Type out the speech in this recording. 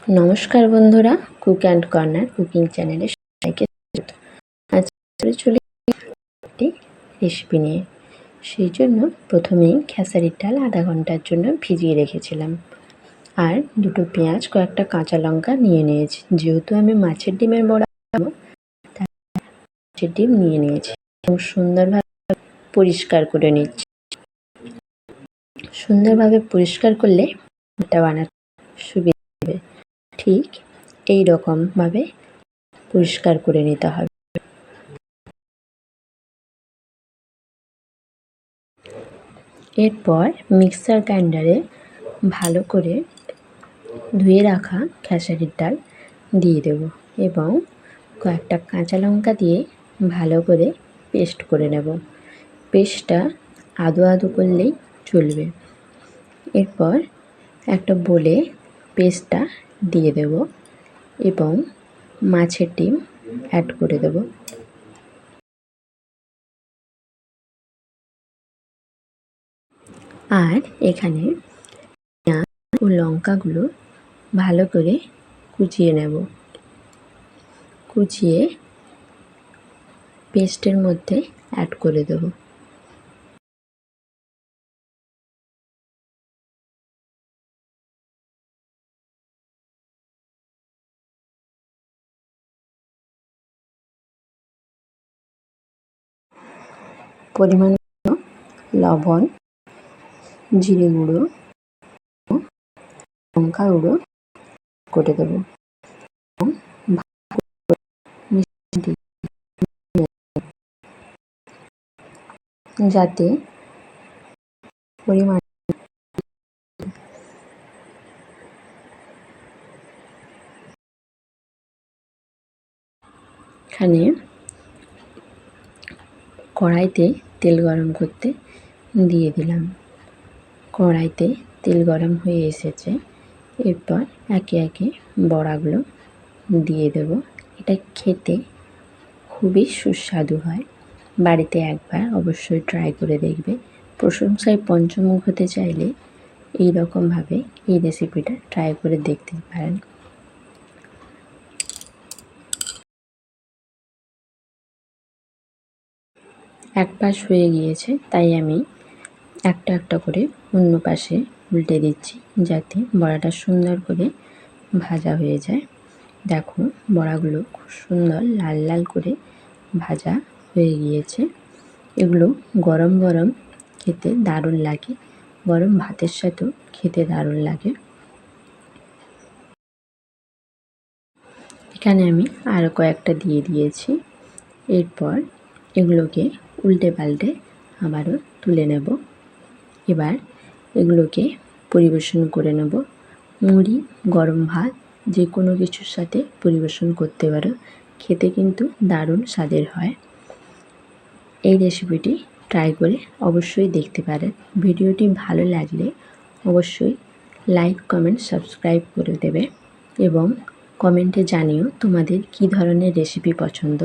নমস্কার বন্ধুরা, cook and corner cooking চ্যানেলে সবাইকে স্বাগত। আজকে চলে একটি রেসিপি নিয়ে। সেই জন্য প্রথমেই খেসারির ডাল আধা ঘন্টার জন্য ভিজিয়ে রেখেছিলাম, আর দুটো পেঁয়াজ, কয়েকটা কাঁচা লঙ্কা নিয়ে নিয়েছি। যেহেতু আমি মাছের ডিমের বড়া খাবো, তাই মাছের ডিম নিয়ে নিয়েছি এবং সুন্দরভাবে পরিষ্কার করে নিচ্ছি। সুন্দরভাবে পরিষ্কার করলে এটা বানাতে সুবিধা হবে। ঠিক এই রকমভাবে পরিষ্কার করে নিতে হবে। এরপর মিক্সার গ্রাইন্ডারে ভালো করে ধুয়ে রাখা খেসারির ডাল দিয়ে দেব এবং কয়েকটা কাঁচা লঙ্কা দিয়ে ভালো করে পেস্ট করে নেব। পেস্টটা আদো আদো করলেই চলবে। এরপর একটা বোলে পেস্টটা দিয়ে দেব এবং মাছের ডিম অ্যাড করে দেব। আর এখানে পেঁয়াজ ও লঙ্কাগুলো ভালো করে কুচিয়ে নেব। কুচিয়ে পেস্টের মধ্যে অ্যাড করে দেব। পরিমাণ লবণ, জিরে গুঁড়ো, লঙ্কা গুঁড়ো করে দেবো এবং যাতে পরিমাণ এখানে কড়াইতে তেল গরম করতে দিয়ে দিলাম। কড়াইতে তেল গরম হয়ে এসেছে। এরপর একে একে বড়াগুলো দিয়ে দেব। এটা খেতে খুবই সুস্বাদু হয়। বাড়িতে একবার অবশ্যই ট্রাই করে দেখবে। প্রশংসায় পঞ্চমুখ হতে চাইলে এই রকমভাবে এই রেসিপিটা ট্রাই করে দেখতে পারেন। এক পাশ হয়ে গিয়েছে, তাই আমি একটা একটা করে অন্য পাশে উল্টে দিচ্ছি, যাতে বড়াটা সুন্দর করে ভাজা হয়ে যায়। দেখো, বড়াগুলো খুব সুন্দর লাল লাল করে ভাজা হয়ে গিয়েছে। এগুলো গরম গরম খেতে দারুণ লাগে, গরম ভাতের সাথেও খেতে দারুণ লাগে। এখানে আমি আরও কয়েকটা দিয়ে দিয়েছি। এরপর এগুলোকে উল্টে পাল্টে আবারও তুলে নেব। এবার এগুলোকে পরিবেশন করে নেব। মুড়ি, গরম ভাত যে কোনো কিছুর সাথে পরিবেশন করতে পারো। খেতে কিন্তু দারুণ স্বাদের হয়। এই রেসিপিটি ট্রাই করে অবশ্যই দেখতে পারেন। ভিডিওটি ভালো লাগলে অবশ্যই লাইক, কমেন্ট, সাবস্ক্রাইব করে দেবে এবং কমেন্টে জানিও তোমাদের কী ধরনের রেসিপি পছন্দ।